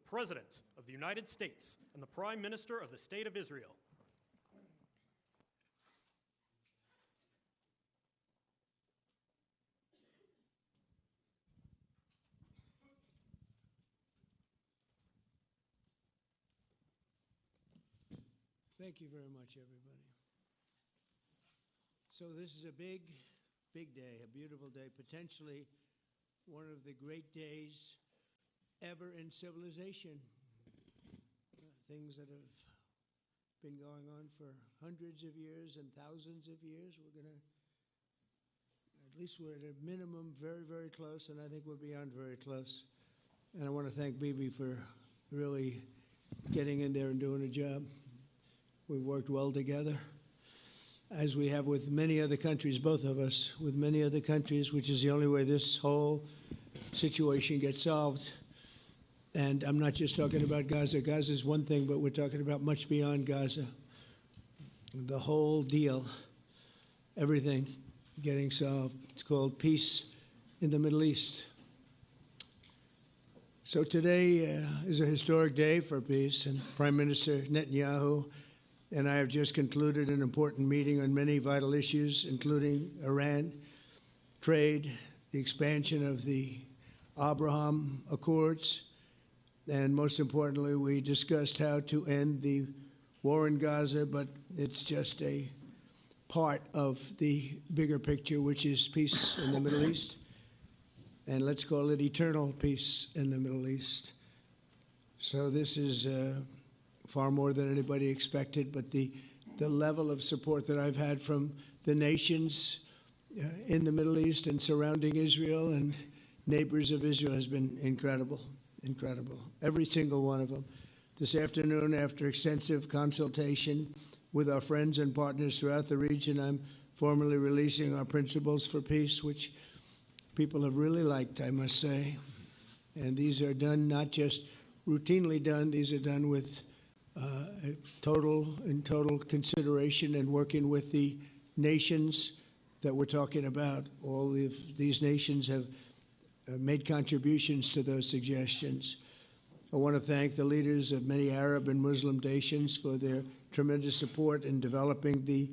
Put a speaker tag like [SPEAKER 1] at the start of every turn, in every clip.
[SPEAKER 1] President of the United States and the Prime Minister of the State of Israel.
[SPEAKER 2] Thank you very much, everybody. So this is a big, big day, a beautiful day, potentially one of the great days ever in civilization. Things that have been going on for hundreds of years and thousands of years. At least we're at a minimum very, very close, and I think we're beyond very close. And I want to thank Bibi for really getting in there and doing a job. We've worked well together, as we have with many other countries, both of us, with many other countries, which is the only way this whole situation gets solved. And I'm not just talking about Gaza. Gaza is one thing, but we're talking about much beyond Gaza. The whole deal, everything getting solved. It's called peace in the Middle East. So today is a historic day for peace, and Prime Minister Netanyahu and I have just concluded an important meeting on many vital issues, including Iran, trade, the expansion of the Abraham Accords, and most importantly, we discussed how to end the war in Gaza, but it's just a part of the bigger picture, which is peace in the Middle East, and let's call it eternal peace in the Middle East. So this is far more than anybody expected, but the level of support that I've had from the nations in the Middle East and surrounding Israel and neighbors of Israel has been incredible, incredible. Every single one of them. This afternoon, after extensive consultation with our friends and partners throughout the region, I'm formally releasing our principles for peace, which people have really liked, I must say. And these are done not just routinely done, these are done with total consideration and working with the nations that we're talking about. All of these nations have made contributions to those suggestions. I want to thank the leaders of many Arab and Muslim nations for their tremendous support in developing the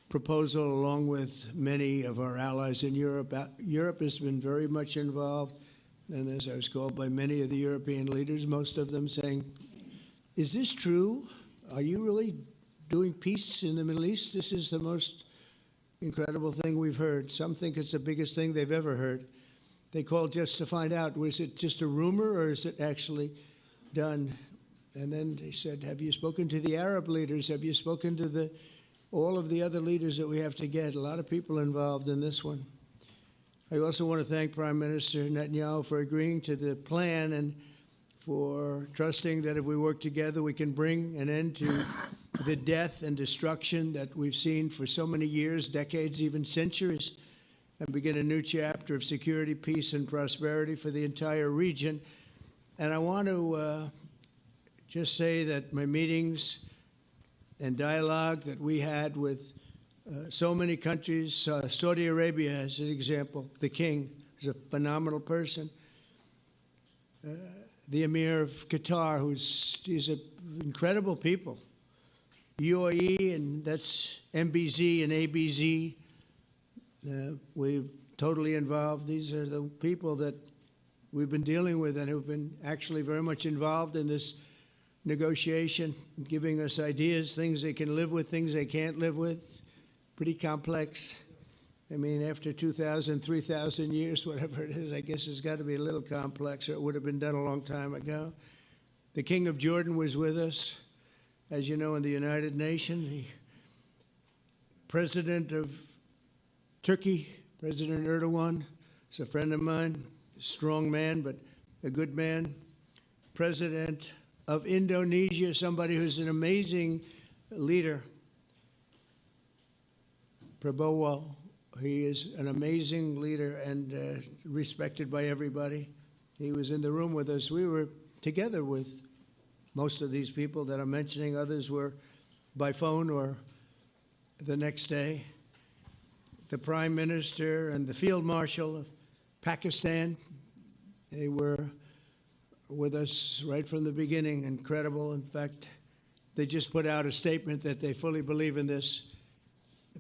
[SPEAKER 2] proposal, along with many of our allies in Europe. Europe has been very much involved, and as I was called by many of the European leaders, most of them saying, "Is this true? Are you really doing peace in the Middle East? This is the most incredible thing we've heard." Some think it's the biggest thing they've ever heard. They called just to find out, was it just a rumor or is it actually done? And then they said, have you spoken to the Arab leaders? Have you spoken to all of the other leaders that we have to get? A lot of people involved in this one. I also want to thank Prime Minister Netanyahu for agreeing to the plan and for trusting that if we work together, we can bring an end to the death and destruction that we've seen for so many years, decades, even centuries, and begin a new chapter of security, peace, and prosperity for the entire region. And I want to just say that my meetings and dialogue that we had with so many countries, Saudi Arabia as an example, the king is a phenomenal person. The Emir of Qatar, he's incredible people. UAE, and that's MBZ and ABZ. We're totally involved. These are the people that we've been dealing with and who've been actually very much involved in this negotiation, giving us ideas, things they can live with, things they can't live with. Pretty complex. I mean, after 2,000, 3,000 years, whatever it is, I guess it's got to be a little complex, or it would have been done a long time ago. The King of Jordan was with us, as you know, in the United Nations. The President of Turkey, President Erdogan, is a friend of mine, a strong man, but a good man. President of Indonesia, somebody who's an amazing leader, Prabowo. He is an amazing leader and respected by everybody. He was in the room with us. We were together with most of these people that I'm mentioning. Others were by phone or the next day. The Prime Minister and the Field Marshal of Pakistan, they were with us right from the beginning. Incredible. In fact, they just put out a statement that they fully believe in this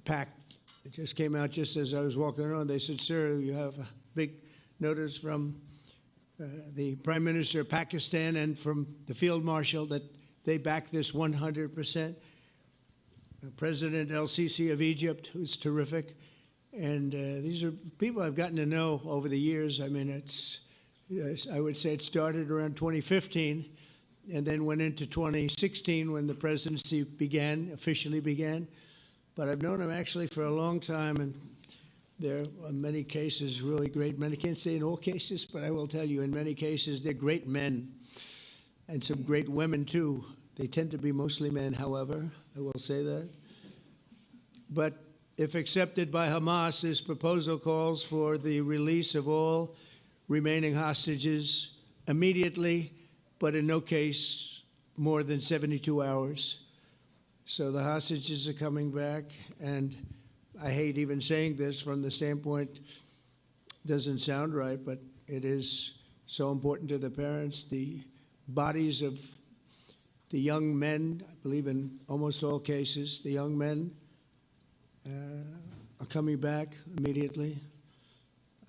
[SPEAKER 2] pact. It just came out just as I was walking around. They said, sir, you have a big notice from the Prime Minister of Pakistan and from the Field Marshal that they back this 100%. President El-Sisi of Egypt, who's terrific. And these are people I've gotten to know over the years. I mean, I would say it started around 2015 and then went into 2016 when the presidency officially began. But I've known them actually for a long time, and they're in many cases really great men. I can't say in all cases, but I will tell you in many cases they're great men and some great women too. They tend to be mostly men, however, I will say that. But if accepted by Hamas, this proposal calls for the release of all remaining hostages immediately, but in no case more than 72 hours. So the hostages are coming back, and I hate even saying this from the standpoint, doesn't sound right, but it is so important to the parents. The bodies of the young men, I believe in almost all cases, the young men are coming back immediately.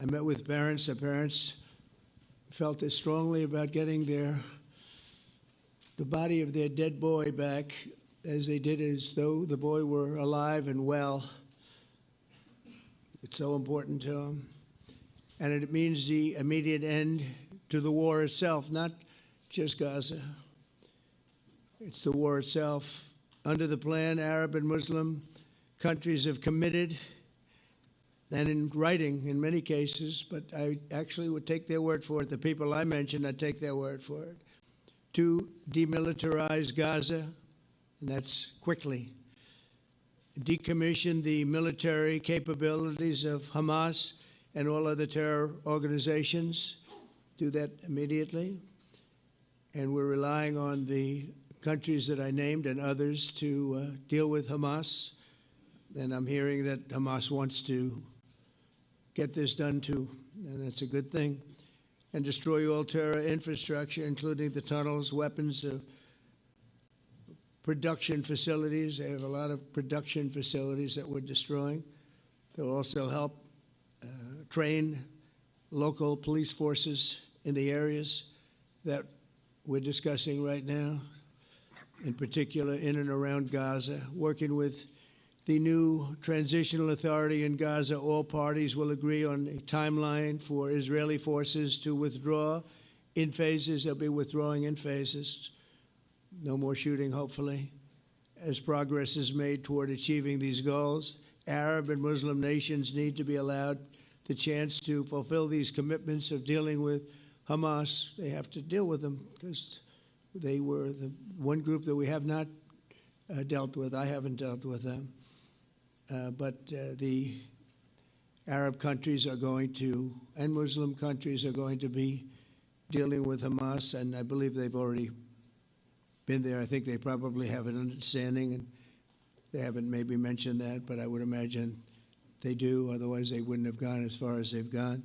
[SPEAKER 2] I met with parents. The parents felt as strongly about getting the body of their dead boy back as they did as though the boy were alive and well. It's so important to them. And it means the immediate end to the war itself, not just Gaza. It's the war itself. Under the plan, Arab and Muslim countries have committed, and in writing in many cases, but I actually would take their word for it. The people I mentioned, I'd take their word for it, to demilitarize Gaza, and that's quickly. Decommission the military capabilities of Hamas and all other terror organizations. Do that immediately. And we're relying on the countries that I named and others to deal with Hamas. And I'm hearing that Hamas wants to get this done too, and that's a good thing. And destroy all terror infrastructure, including the tunnels, weapons, production facilities. They have a lot of production facilities that we're destroying. They'll also help train local police forces in the areas that we're discussing right now, in particular in and around Gaza, working with the new transitional authority in Gaza. All parties will agree on a timeline for Israeli forces to withdraw in phases. They'll be withdrawing in phases. No more shooting, hopefully, as progress is made toward achieving these goals. Arab and Muslim nations need to be allowed the chance to fulfill these commitments of dealing with Hamas. They have to deal with them because they were the one group that we have not dealt with. I haven't dealt with them. But the Arab countries are going to, and Muslim countries are going to be dealing with Hamas, and I believe they've already been there. I think they probably have an understanding, and they haven't maybe mentioned that, but I would imagine they do, otherwise they wouldn't have gone as far as they've gone.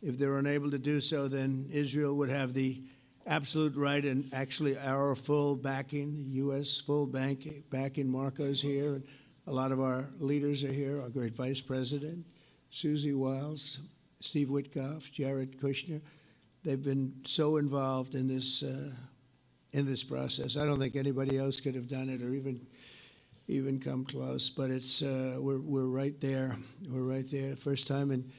[SPEAKER 2] If they're unable to do so, then Israel would have the absolute right and actually our full backing, the U.S. full backing. Marco's here, and a lot of our leaders are here, our great Vice President, Susie Wiles, Steve Witkoff, Jared Kushner. They've been so involved in this process. I don't think anybody else could have done it or even come close. But it's we're right there. We're right there. First time in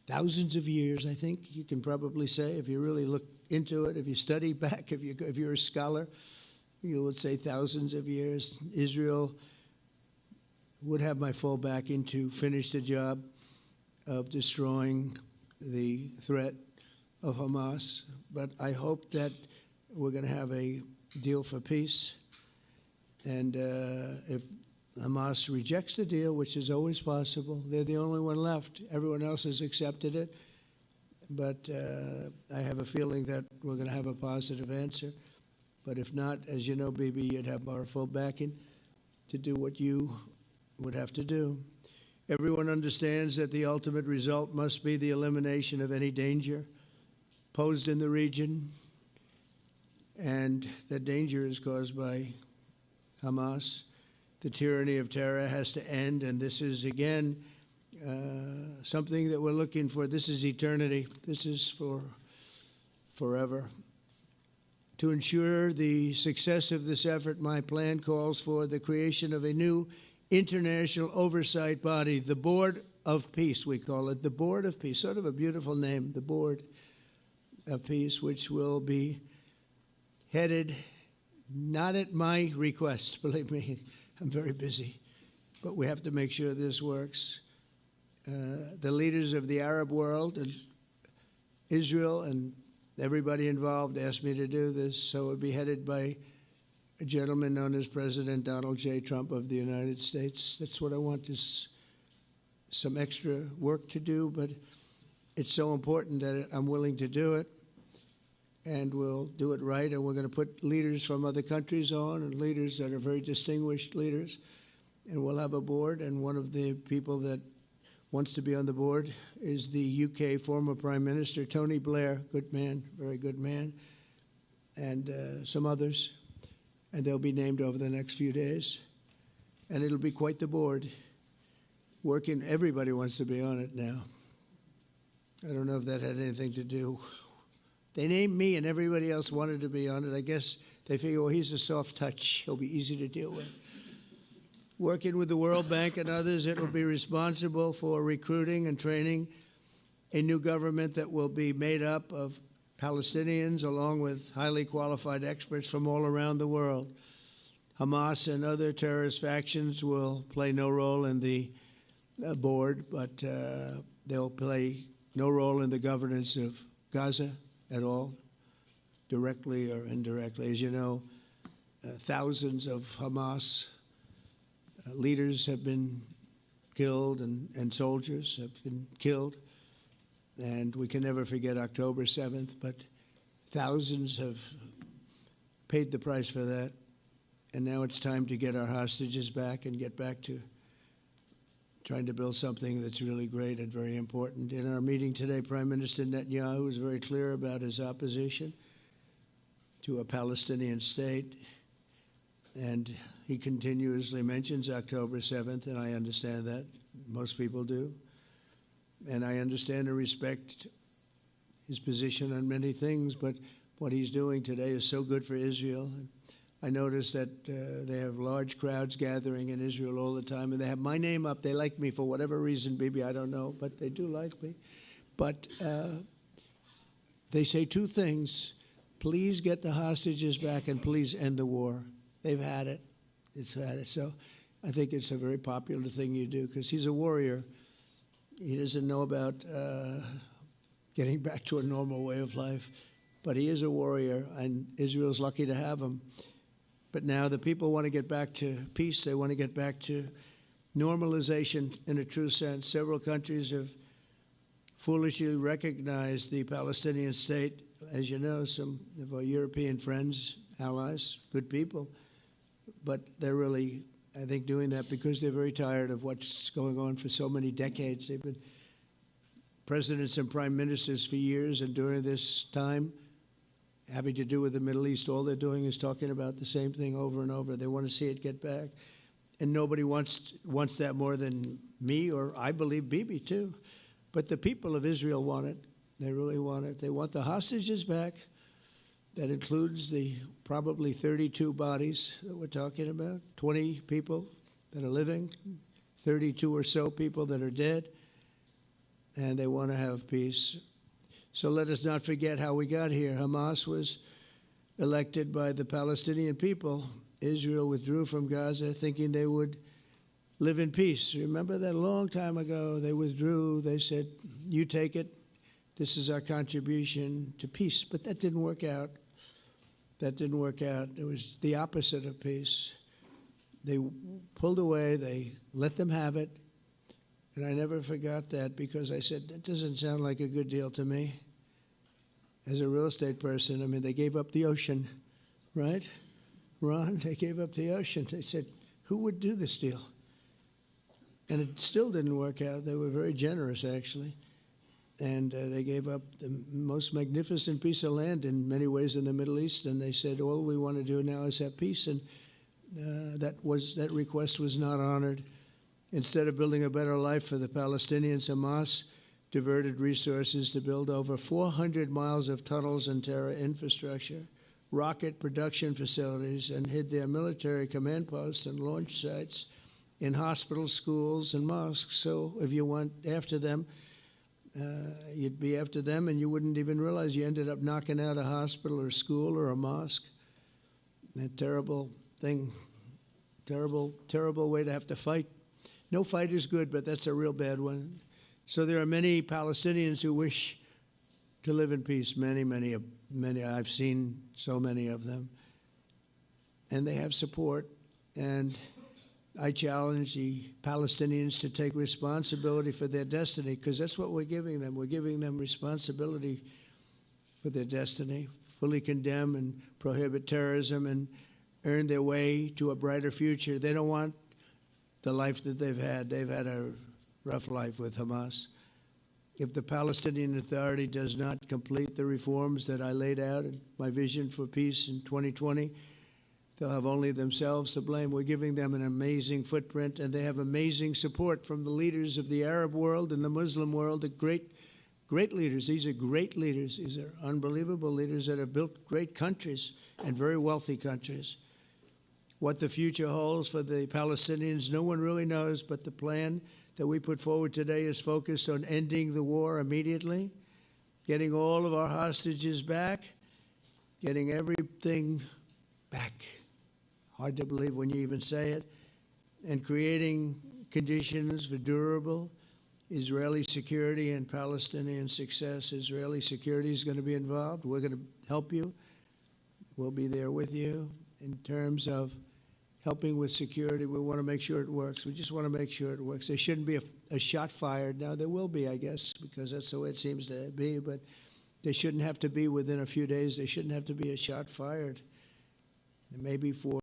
[SPEAKER 2] thousands of years, I think you can probably say, if you really look into it, if you study back, if you're a scholar, you would say thousands of years. Israel would have my full backing to finish the job of destroying the threat of Hamas. But I hope that we're going to have a deal for peace. And if Hamas rejects the deal, which is always possible, they're the only one left. Everyone else has accepted it. But I have a feeling that we're going to have a positive answer. But if not, as you know, Bibi, you'd have our full backing to do what you would have to do. Everyone understands that the ultimate result must be the elimination of any danger posed in the region, and the danger is caused by Hamas. The tyranny of terror has to end, and this is, again, something that we're looking for. This is eternity. This is for forever. To ensure the success of this effort, my plan calls for the creation of a new international oversight body, the Board of Peace, we call it, the Board of Peace, sort of a beautiful name, the Board of Peace, which will be headed, not at my request, believe me, I'm very busy, but we have to make sure this works. The leaders of the Arab world and Israel and everybody involved asked me to do this, so it would be headed by a gentleman known as President Donald J. Trump of the United States. That's what I want, is some extra work to do, but it's so important that I'm willing to do it, and we'll do it right, and we're going to put leaders from other countries on, and leaders that are very distinguished leaders, and we'll have a board, and one of the people that wants to be on the board is the UK former Prime Minister, Tony Blair, good man, very good man, and some others, and they'll be named over the next few days, and it'll be quite the board. Working, everybody wants to be on it now. I don't know if that had anything to do. They named me and everybody else wanted to be on it. I guess they figure, well, he's a soft touch. He'll be easy to deal with. Working with the World Bank and others, it will be responsible for recruiting and training a new government that will be made up of Palestinians along with highly qualified experts from all around the world. Hamas and other terrorist factions will play no role in the board, but they'll play no role in the governance of Gaza at all, directly or indirectly. As you know, thousands of Hamas leaders have been killed and soldiers have been killed. And we can never forget October 7th, but thousands have paid the price for that. And now it's time to get our hostages back and get back to trying to build something that's really great and very important. In our meeting today, Prime Minister Netanyahu was very clear about his opposition to a Palestinian state. And he continuously mentions October 7th, and I understand that. Most people do. And I understand and respect his position on many things, but what he's doing today is so good for Israel. I noticed that they have large crowds gathering in Israel all the time, and they have my name up. They like me for whatever reason, maybe I don't know, but they do like me. But they say two things. Please get the hostages back, and please end the war. They've had it. It's had it. So I think it's a very popular thing you do, because he's a warrior. He doesn't know about getting back to a normal way of life, but he is a warrior, and Israel's lucky to have him. But now the people want to get back to peace. They want to get back to normalization in a true sense. Several countries have foolishly recognized the Palestinian state. As you know, some of our European friends, allies, good people, but they're really, I think, doing that because they're very tired of what's going on for so many decades. They've been presidents and prime ministers for years, and during this time, having to do with the Middle East, all they're doing is talking about the same thing over and over. They want to see it get back. And nobody wants that more than me, or I believe Bibi too. But the people of Israel want it. They really want it. They want the hostages back. That includes the probably 32 bodies that we're talking about, 20 people that are living, 32 or so people that are dead, and they want to have peace. So let us not forget how we got here. Hamas was elected by the Palestinian people. Israel withdrew from Gaza thinking they would live in peace. Remember that a long time ago? They withdrew. They said, you take it. This is our contribution to peace. But that didn't work out. That didn't work out. It was the opposite of peace. They pulled away. They let them have it. And I never forgot that, because I said, that doesn't sound like a good deal to me. As a real estate person, I mean, they gave up the ocean, right? Ron, they gave up the ocean. They said, who would do this deal? And it still didn't work out. They were very generous, actually. And they gave up the most magnificent piece of land in many ways in the Middle East, and they said, all we want to do now is have peace, and that request was not honored. Instead of building a better life for the Palestinians, Hamas diverted resources to build over 400 miles of tunnels and terror infrastructure, rocket production facilities, and hid their military command posts and launch sites in hospitals, schools, and mosques. So if you went after them, you'd be after them, and you wouldn't even realize you ended up knocking out a hospital or school or a mosque. A terrible thing, terrible, terrible way to have to fight. No fight is good, but that's a real bad one. So there are many Palestinians who wish to live in peace. Many, many, many. I've seen so many of them, and they have support. And I challenge the Palestinians to take responsibility for their destiny, because that's what we're giving them. We're giving them responsibility for their destiny, fully condemn and prohibit terrorism and earn their way to a brighter future. They don't want the life that they've had. They've had a rough life with Hamas. If the Palestinian Authority does not complete the reforms that I laid out in my vision for peace in 2020, they'll have only themselves to blame. We're giving them an amazing footprint, and they have amazing support from the leaders of the Arab world and the Muslim world, the great leaders. These are great leaders. These are unbelievable leaders that have built great countries and very wealthy countries. What the future holds for the Palestinians, no one really knows, but the plan that we put forward today is focused on ending the war immediately, getting all of our hostages back, getting everything back. Hard to believe when you even say it, and creating conditions for durable Israeli security and Palestinian success. Israeli security is going to be involved. We're going to help you. We'll be there with you in terms of helping with security. We want to make sure it works. We just want to make sure it works. There shouldn't be a shot fired. Now, there will be, I guess, because that's the way it seems to be, but there shouldn't have to be within a few days. There shouldn't have to be a shot fired. Maybe for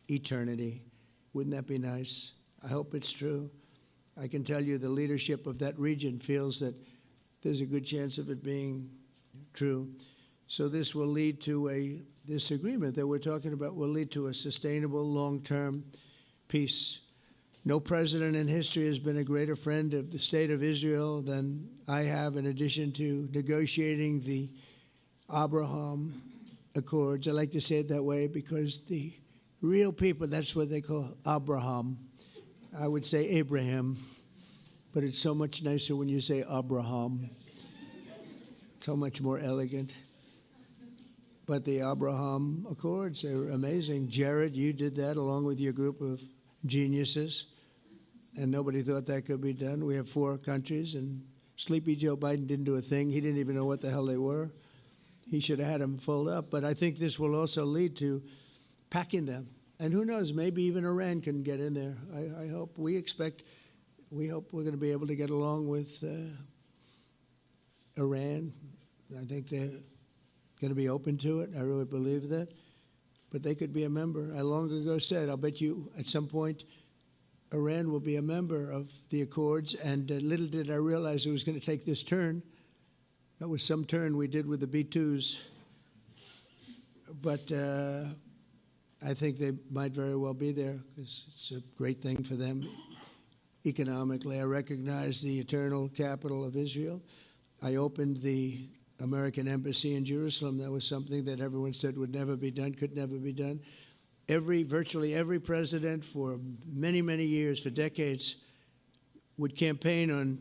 [SPEAKER 2] eternity. Wouldn't that be nice? I hope it's true. I can tell you the leadership of that region feels that there's a good chance of it being true. So this will lead to this agreement that we're talking about will lead to a sustainable long-term peace. No president in history has been a greater friend of the state of Israel than I have, in addition to negotiating the Abraham Accords. I like to say it that way because the real people, that's what they call Abraham. I would say Abraham, but it's so much nicer when you say Abraham. So much more elegant. But the Abraham Accords, they're amazing. Jared, you did that along with your group of geniuses, and nobody thought that could be done. We have 4 countries, and Sleepy Joe Biden didn't do a thing. He didn't even know what the hell they were. He should have had them full up. But I think this will also lead to packing them. And who knows, maybe even Iran can get in there. I hope, we hope we're going to be able to get along with Iran. I think they're going to be open to it. I really believe that. But they could be a member. I long ago said, I'll bet you at some point Iran will be a member of the Accords. And little did I realize it was going to take this turn. That was some turn we did with the B-2s. But I think they might very well be there because it's a great thing for them economically. I recognize the eternal capital of Israel. I opened the American embassy in Jerusalem. That was something that everyone said would never be done, could never be done. Virtually every president for many, many years, for decades, would campaign on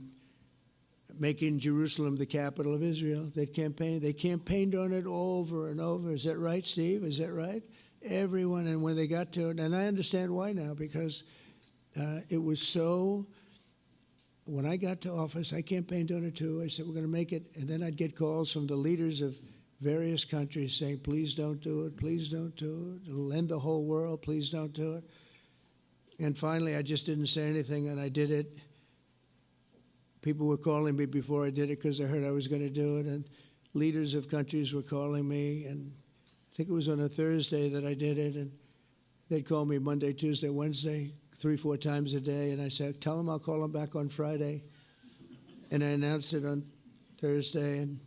[SPEAKER 2] making Jerusalem the capital of Israel. They campaigned on it over and over. Is that right, Steve? Is that right? Everyone, and when they got to it, and I understand why now, because it was so, when I got to office, I campaigned on it too. I said, we're going to make it, and then I'd get calls from the leaders of various countries saying, please don't do it, please don't do it. It'll end the whole world, please don't do it. And finally, I just didn't say anything, and I did it. People were calling me before I did it because they heard I was going to do it, and leaders of countries were calling me, and I think it was on a Thursday that I did it, and they'd call me Monday, Tuesday, Wednesday, 3-4 times a day, and I said, tell them I'll call them back on Friday. And I announced it on Thursday, and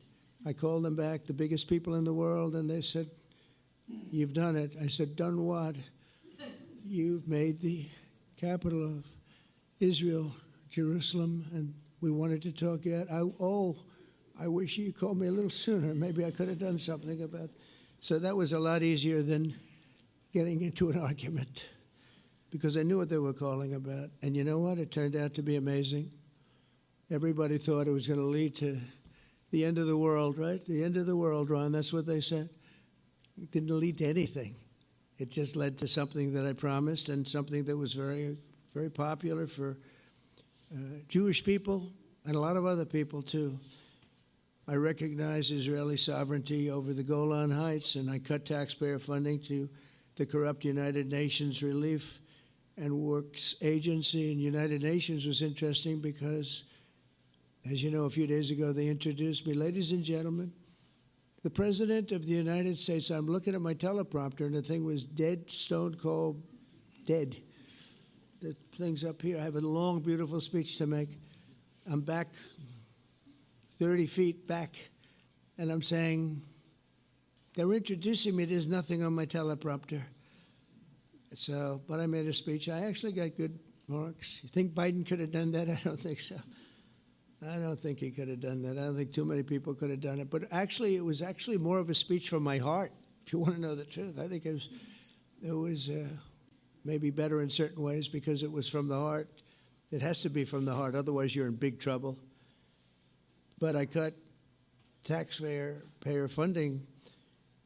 [SPEAKER 2] I called them back, the biggest people in the world, and they said, "You've done it." I said, "Done what?" "You've made the capital of Israel, Jerusalem, and we wanted to talk yet." I wish you called me a little sooner. Maybe I could have done something about it. So that was a lot easier than getting into an argument, because I knew what they were calling about. And you know what? It turned out to be amazing. Everybody thought it was going to lead to the end of the world, right? The end of the world, Ron, that's what they said. It didn't lead to anything. It just led to something that I promised, and something that was very, very popular for Jewish people and a lot of other people too. I recognize Israeli sovereignty over the Golan Heights, and I cut taxpayer funding to the corrupt United Nations Relief and Works Agency. And United Nations was interesting because, as you know, a few days ago they introduced me. Ladies and gentlemen, the President of the United States. I'm looking at my teleprompter, and the thing was dead, stone cold, dead. The thing's up here. I have a long, beautiful speech to make. I'm back 30 feet back, and I'm saying, they're introducing me. There's nothing on my teleprompter. So, but I made a speech. I actually got good marks. You think Biden could have done that? I don't think so. I don't think he could have done that. I don't think too many people could have done it. But actually, it was actually more of a speech from my heart, if you want to know the truth. I think it was maybe better in certain ways because it was from the heart. It has to be from the heart, otherwise you're in big trouble. But I cut taxpayer funding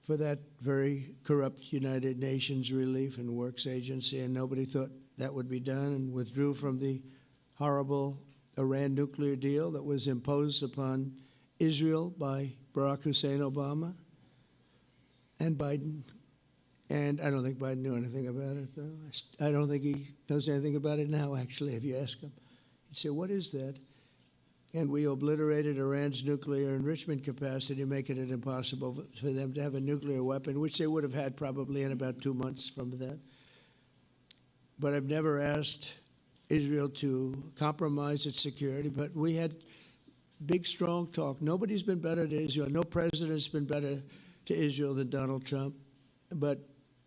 [SPEAKER 2] for that very corrupt United Nations Relief and Works Agency, and nobody thought that would be done, and withdrew from the horrible Iran nuclear deal that was imposed upon Israel by Barack Hussein Obama and Biden. And I don't think Biden knew anything about it, though. I don't think he knows anything about it now, actually, if you ask him. He'd say, "What is that?" And we obliterated Iran's nuclear enrichment capacity, making it impossible for them to have a nuclear weapon, which they would have had probably in about 2 months from that. But I've never asked Israel to compromise its security, but we had big, strong talk. Nobody's been better to Israel. No president's been better to Israel than Donald Trump. But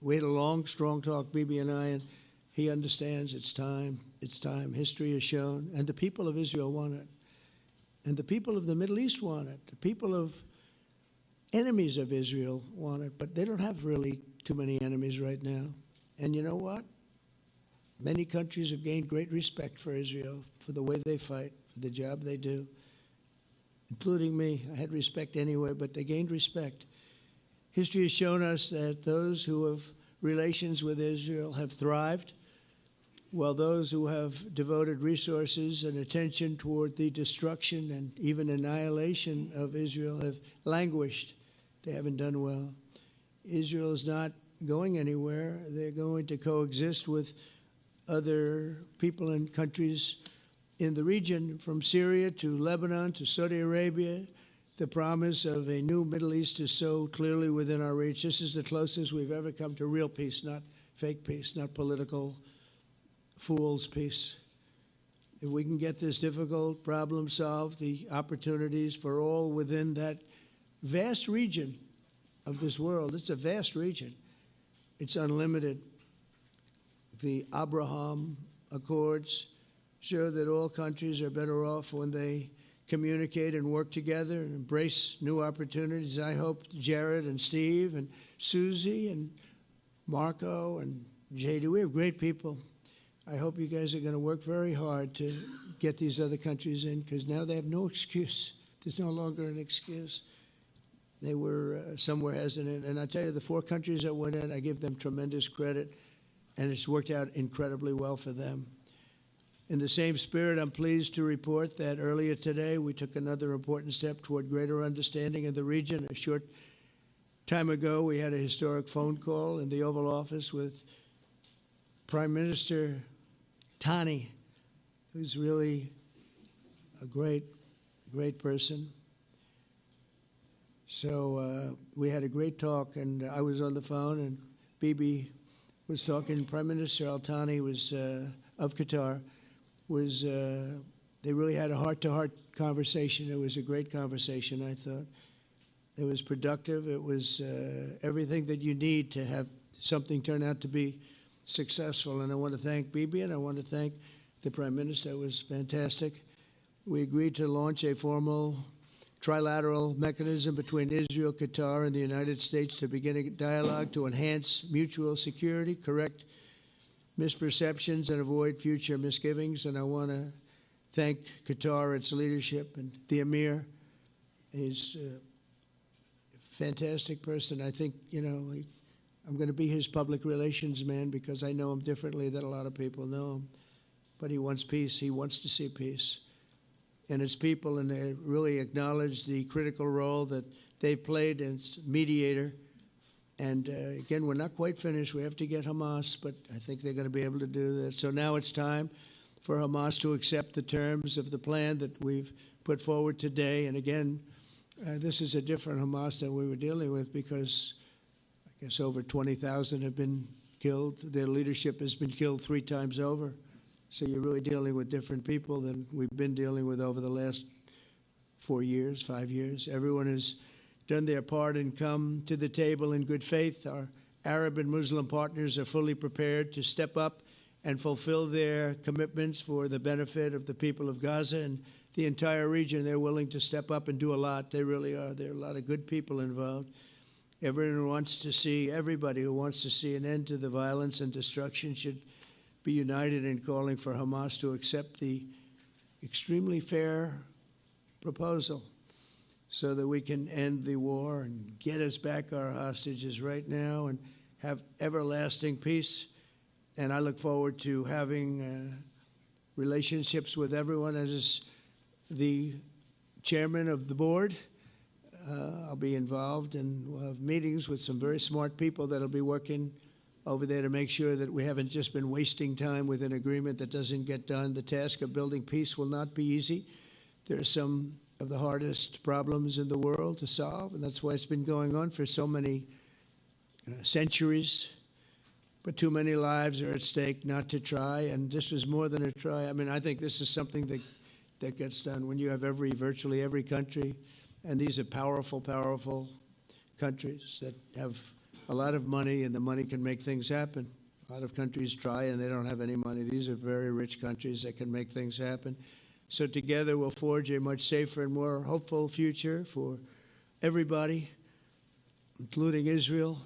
[SPEAKER 2] we had a long, strong talk, Bibi and I, and he understands it's time. It's time. History has shown, and the people of Israel want it. And the people of the Middle East want it. The people of enemies of Israel want it, but they don't have really too many enemies right now. And you know what? Many countries have gained great respect for Israel, for the way they fight, for the job they do, including me. I had respect anyway, but they gained respect. History has shown us that those who have relations with Israel have thrived, while those who have devoted resources and attention toward the destruction and even annihilation of Israel have languished. They haven't done well. Israel is not going anywhere. They're going to coexist with other people and countries in the region, from Syria to Lebanon to Saudi Arabia. The promise of a new Middle East is so clearly within our reach. This is the closest we've ever come to real peace, not fake peace, not political fool's peace. If we can get this difficult problem solved, the opportunities for all within that vast region of this world, it's a vast region, it's unlimited. The Abraham Accords show that all countries are better off when they communicate and work together and embrace new opportunities. I hope Jared and Steve and Susie and Marco and JD, we have great people. I hope you guys are going to work very hard to get these other countries in, because now they have no excuse. There's no longer an excuse. They were somewhere hesitant. And I tell you, the 4 countries that went in, I give them tremendous credit, and it's worked out incredibly well for them. In the same spirit, I'm pleased to report that earlier today we took another important step toward greater understanding of the region. A short time ago, we had a historic phone call in the Oval Office with Prime Minister Tani, who's really a great person. So we had a great talk, and I was on the phone, and Bibi was talking. Prime Minister Al Thani was of Qatar, was They really had a heart-to-heart conversation. It was a great conversation, I thought. It was productive. It was everything that you need to have something turn out to be successful. And I want to thank Bibi, and I want to thank the Prime Minister. It was fantastic. We agreed to launch a formal trilateral mechanism between Israel, Qatar, and the United States to begin a dialogue to enhance mutual security, correct misperceptions, and avoid future misgivings. And I want to thank Qatar, its leadership, and the Emir. He's a fantastic person. I think, I'm going to be his public relations man because I know him differently than a lot of people know him. But he wants peace. He wants to see peace. And his people, and they really acknowledge the critical role that they've played as mediator. And again, we're not quite finished. We have to get Hamas, but I think they're going to be able to do that. So now it's time for Hamas to accept the terms of the plan that we've put forward today. And again, this is a different Hamas than we were dealing with because I guess over 20,000 have been killed. Their leadership has been killed 3 times over. So you're really dealing with different people than we've been dealing with over the last 4 years, 5 years. Everyone has done their part and come to the table in good faith. Our Arab and Muslim partners are fully prepared to step up and fulfill their commitments for the benefit of the people of Gaza and the entire region. They're willing to step up and do a lot. They really are. There are a lot of good people involved. Everybody who wants to see an end to the violence and destruction should be united in calling for Hamas to accept the extremely fair proposal so that we can end the war and get us back our hostages right now and have everlasting peace. And I look forward to having relationships with everyone. As the chairman of the board, I'll be involved, and we'll have meetings with some very smart people that'll be working over there to make sure that we haven't just been wasting time with an agreement that doesn't get done. The task of building peace will not be easy. There are some of the hardest problems in the world to solve, and that's why it's been going on for so many centuries. But too many lives are at stake not to try, and this is more than a try. I mean, I think this is something that gets done when you have virtually every country, and these are powerful, powerful countries that have a lot of money, and the money can make things happen. A lot of countries try, and they don't have any money. These are very rich countries that can make things happen. So together we'll forge a much safer and more hopeful future for everybody, including Israel.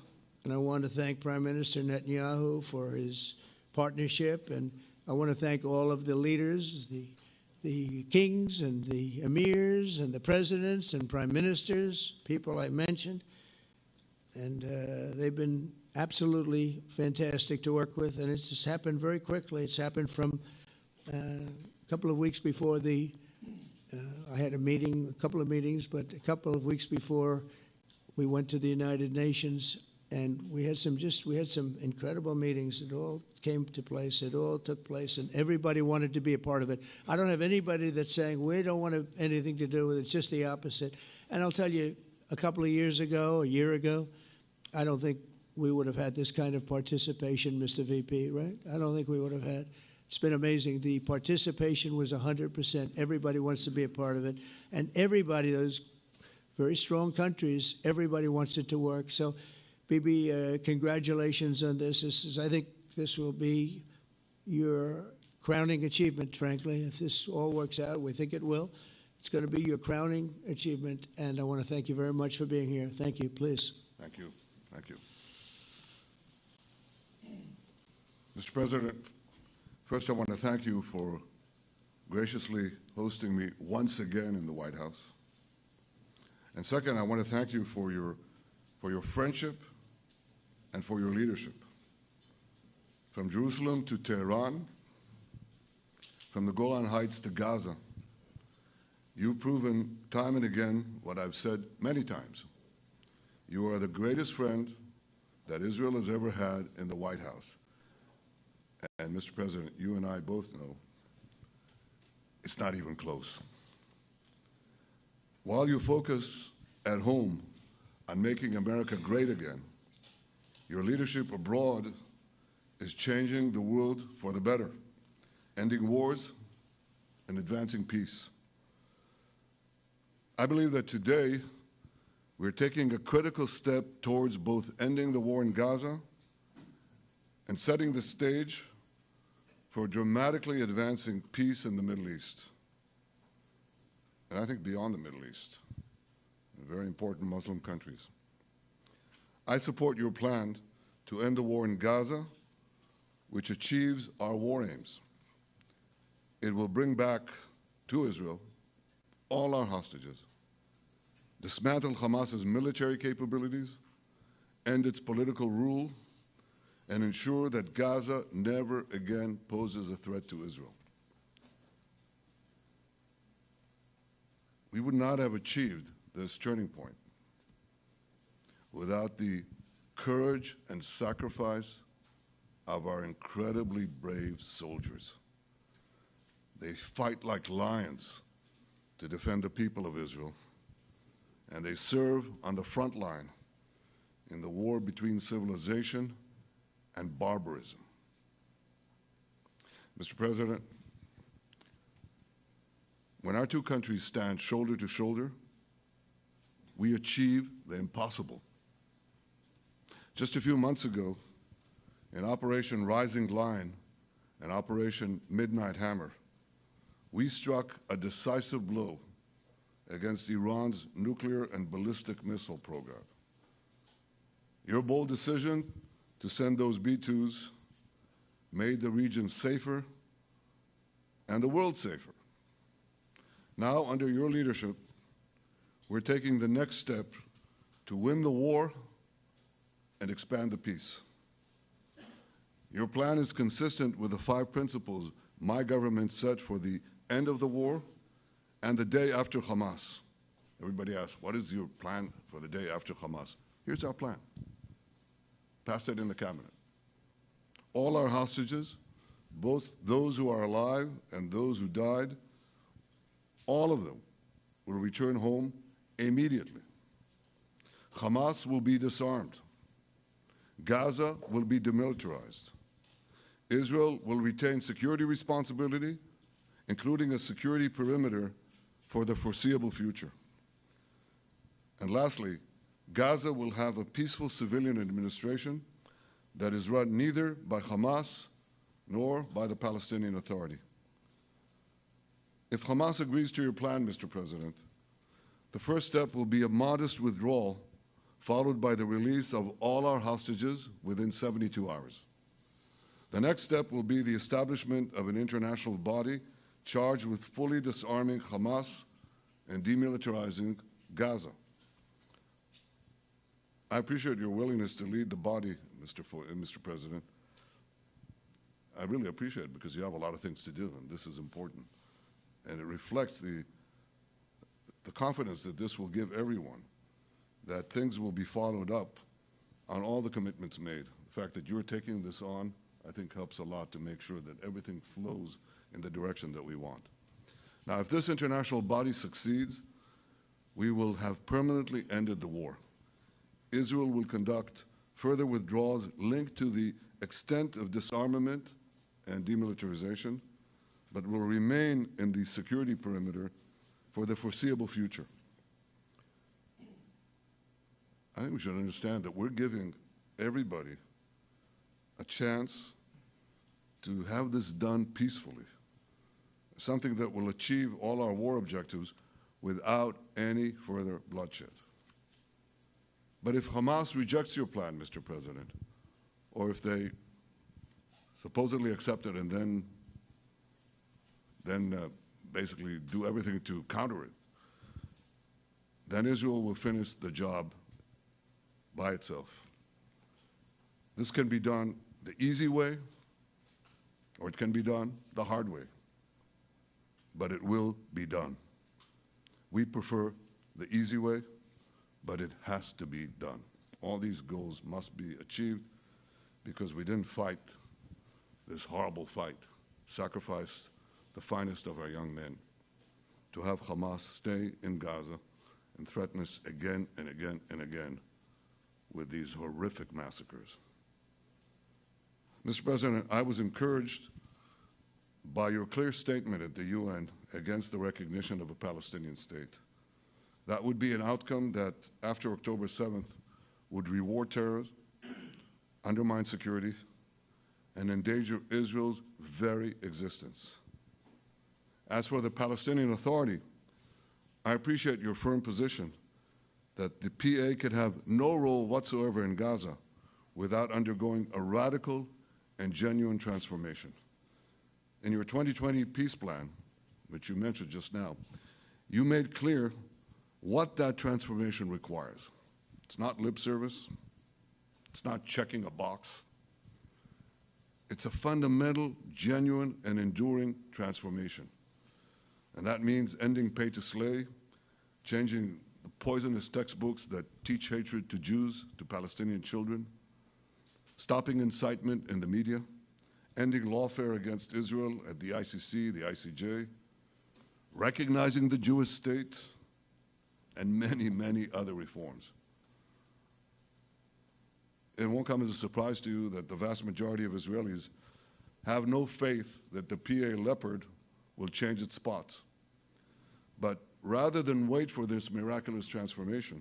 [SPEAKER 2] And I want to thank Prime Minister Netanyahu for his partnership. And I want to thank all of the leaders, the kings and the emirs and the presidents and prime ministers, people I mentioned. And they've been absolutely fantastic to work with. And it's just happened very quickly. It's happened from a couple of weeks before I had a couple of meetings, but a couple of weeks before we went to the United Nations, and we had some incredible meetings. It all came to place. It all took place, and everybody wanted to be a part of it. I don't have anybody that's saying we don't want anything to do with it. It's just the opposite. And I'll tell you, a couple of years ago, a year ago, I don't think we would have had this kind of participation, Mr. VP, right? I don't think we would have had. It's been amazing. The participation was 100%. Everybody wants to be a part of it. And everybody, those very strong countries, everybody wants it to work. So, Bibi, congratulations on this. I think this will be your crowning achievement, frankly. If this all works out, we think it will. It's going to be your crowning achievement. And I want to thank you very much for being here. Thank you. Please.
[SPEAKER 3] Thank you. Thank you. Mr. President, first I want to thank you for graciously hosting me once again in the White House. And second, I want to thank you for your friendship and for your leadership. From Jerusalem to Tehran, from the Golan Heights to Gaza, you've proven time and again what I've said many times. You are the greatest friend that Israel has ever had in the White House. And Mr. President, you and I both know it's not even close. While you focus at home on making America great again, your leadership abroad is changing the world for the better, ending wars, and advancing peace. I believe that today we're taking a critical step towards both ending the war in Gaza and setting the stage for dramatically advancing peace in the Middle East, and I think beyond the Middle East, in very important Muslim countries. I support your plan to end the war in Gaza, which achieves our war aims. It will bring back to Israel all our hostages, dismantle Hamas's military capabilities, end its political rule, and ensure that Gaza never again poses a threat to Israel. We would not have achieved this turning point without the courage and sacrifice of our incredibly brave soldiers. They fight like lions to defend the people of Israel, and they serve on the front line in the war between civilization and barbarism. Mr. President, when our two countries stand shoulder to shoulder, we achieve the impossible. Just a few months ago, in Operation Rising Lion and Operation Midnight Hammer, we struck a decisive blow against Iran's nuclear and ballistic missile program. Your bold decision to send those B-2s made the region safer and the world safer. Now, under your leadership, we're taking the next step to win the war and expand the peace. Your plan is consistent with the 5 principles my government set for the end of the war and the day after Hamas. Everybody asks, what is your plan for the day after Hamas? Here's our plan. Pass it in the cabinet. All our hostages, both those who are alive and those who died, all of them will return home immediately. Hamas will be disarmed. Gaza will be demilitarized. Israel will retain security responsibility, including a security perimeter for the foreseeable future. And lastly, Gaza will have a peaceful civilian administration that is run neither by Hamas nor by the Palestinian Authority. If Hamas agrees to your plan, Mr. President, the first step will be a modest withdrawal, followed by the release of all our hostages within 72 hours. The next step will be the establishment of an international body charged with fully disarming Hamas and demilitarizing Gaza. I appreciate your willingness to lead the body, Mr. President. I really appreciate it because you have a lot of things to do, and this is important. And it reflects the confidence that this will give everyone, that things will be followed up on all the commitments made. The fact that you're taking this on, I think, helps a lot to make sure that everything flows in the direction that we want. Now, if this international body succeeds, we will have permanently ended the war. Israel will conduct further withdrawals linked to the extent of disarmament and demilitarization, but will remain in the security perimeter for the foreseeable future. I think we should understand that we're giving everybody a chance to have this done peacefully, something that will achieve all our war objectives without any further bloodshed. But if Hamas rejects your plan, Mr. President, or if they supposedly accept it and then basically do everything to counter it, then Israel will finish the job by itself. This can be done the easy way, or it can be done the hard way, but it will be done. We prefer the easy way, but it has to be done. All these goals must be achieved because we didn't fight this horrible fight, sacrifice the finest of our young men to have Hamas stay in Gaza and threaten us again and again and again with these horrific massacres. Mr. President, I was encouraged by your clear statement at the UN against the recognition of a Palestinian state. That would be an outcome that, after October 7th, would reward terrorism, undermine security, and endanger Israel's very existence. As for the Palestinian Authority, I appreciate your firm position that the PA could have no role whatsoever in Gaza without undergoing a radical and genuine transformation. In your 2020 peace plan, which you mentioned just now, you made clear what that transformation requires. It's not lip service. It's not checking a box. It's a fundamental, genuine, and enduring transformation. And that means ending pay to slay, changing the poisonous textbooks that teach hatred to Jews, to Palestinian children, stopping incitement in the media, ending lawfare against Israel at the ICC, the ICJ, recognizing the Jewish state, and many, many other reforms. It won't come as a surprise to you that the vast majority of Israelis have no faith that the PA Leopard will change its spots. But rather than wait for this miraculous transformation,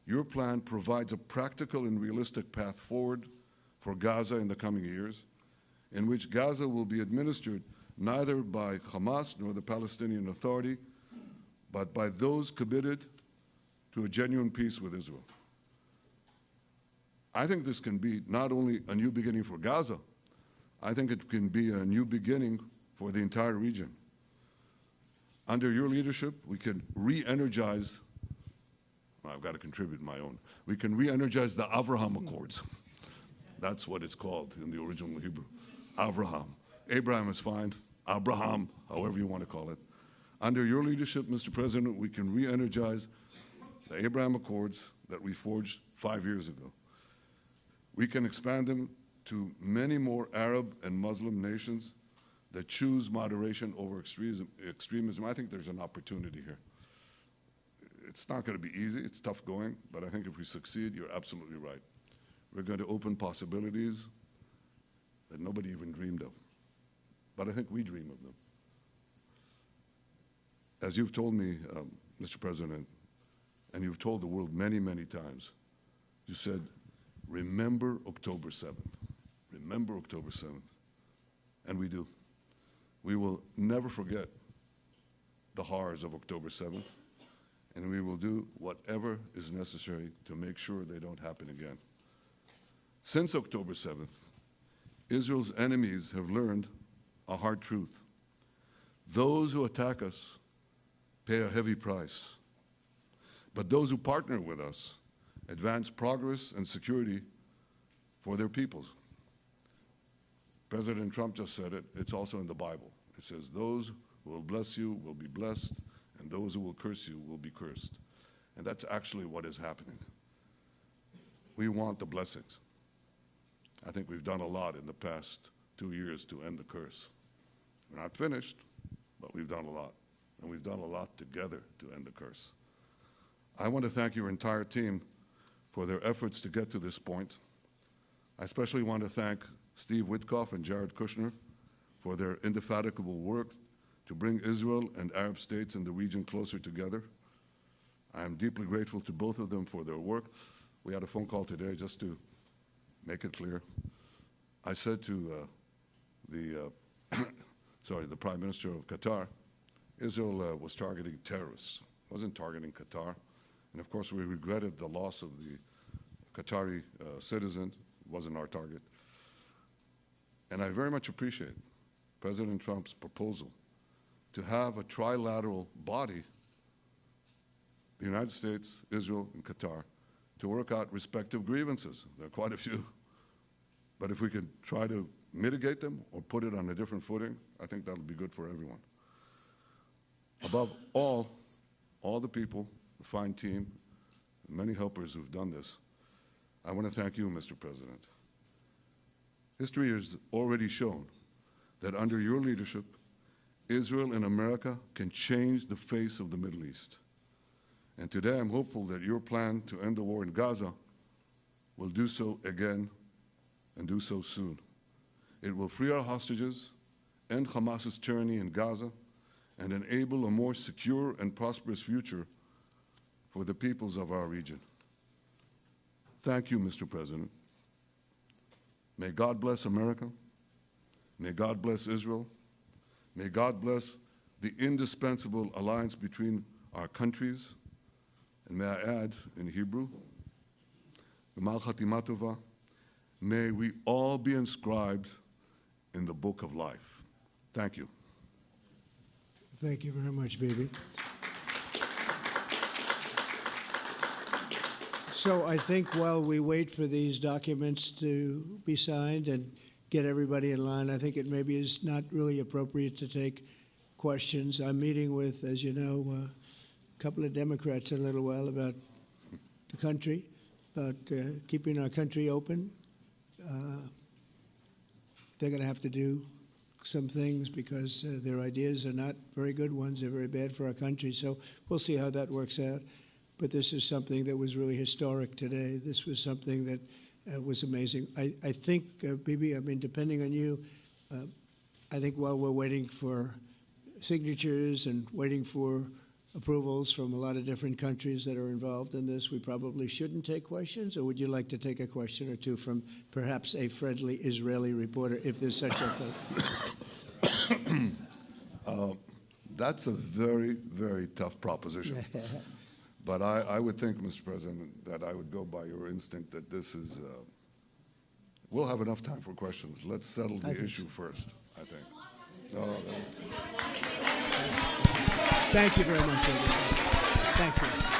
[SPEAKER 3] your plan provides a practical and realistic path forward for Gaza in the coming years, in which Gaza will be administered neither by Hamas nor the Palestinian Authority, but by those committed to a genuine peace with Israel. I think this can be not only a new beginning for Gaza, I think it can be a new beginning for the entire region. Under your leadership, we can re-energize, well, I've got to contribute my own, we can re-energize the Abraham Accords. That's what it's called in the original Hebrew, Abraham. Abraham is fine, Abraham, however you want to call it. Under your leadership, Mr. President, we can re-energize the Abraham Accords that we forged 5 years ago. We can expand them to many more Arab and Muslim nations that choose moderation over extremism. I think there's an opportunity here. It's not going to be easy. It's tough going. But I think if we succeed, you're absolutely right. We're going to open possibilities that nobody even dreamed of. But I think we dream of them. As you've told me, Mr. President, and you've told the world many, many times, you said, remember October 7th. Remember October 7th. And we do. We will never forget the horrors of October 7th, and we will do whatever is necessary to make sure they don't happen again. Since October 7th, Israel's enemies have learned a hard truth. Those who attack us pay a heavy price, but those who partner with us advance progress and security for their peoples. President Trump just said it. It's also in the Bible. It says, those who will bless you will be blessed, and those who will curse you will be cursed. And that's actually what is happening. We want the blessings. I think we've done a lot in the past 2 years to end the curse. We're not finished, but we've done a lot. And we've done a lot together to end the curse. I want to thank your entire team for their efforts to get to this point. I especially want to thank Steve Witkoff and Jared Kushner for their indefatigable work to bring Israel and Arab states in the region closer together. I am deeply grateful to both of them for their work. We had a phone call today just to make it clear. I said to the Prime Minister of Qatar, Israel was targeting terrorists, wasn't targeting Qatar. And of course, we regretted the loss of the Qatari citizen. It wasn't our target. And I very much appreciate President Trump's proposal to have a trilateral body, the United States, Israel, and Qatar, to work out respective grievances. There are quite a few. But if we could try to mitigate them or put it on a different footing, I think that'll be good for everyone. Above all the people, the fine team, the many helpers who've done this, I want to thank you, Mr. President. History has already shown that under your leadership, Israel and America can change the face of the Middle East. And today I'm hopeful that your plan to end the war in Gaza will do so again and do so soon. It will free our hostages end Hamas's tyranny in Gaza, and enable a more secure and prosperous future for the peoples of our region. Thank you, Mr. President. May God bless America. May God bless Israel. May God bless the indispensable alliance between our countries. And may I add, in Hebrew, G'mal Chatima Tova, may we all be inscribed in the book of life. Thank you.
[SPEAKER 2] Thank you very much, Bibi. So I think while we wait for these documents to be signed and get everybody in line, I think it maybe is not really appropriate to take questions. I'm meeting with, as you know, a couple of Democrats in a little while about the country, about keeping our country open. They're going to have to do some things because their ideas are not very good ones. They're very bad for our country. So we'll see how that works out. But this is something that was really historic today. This was something that was amazing. I think, Bibi, I mean, depending on you, I think while we're waiting for signatures and waiting for approvals from a lot of different countries that are involved in this, we probably shouldn't take questions? Or would you like to take a question or two from perhaps a friendly Israeli reporter, if there's such a thing?
[SPEAKER 3] That's a very, very tough proposition. But I would think, Mr. President, that I would go by your instinct that this is, we'll have enough time for questions. Let's settle the issue first, I think. No.
[SPEAKER 2] Thank you very much, everybody. Thank you.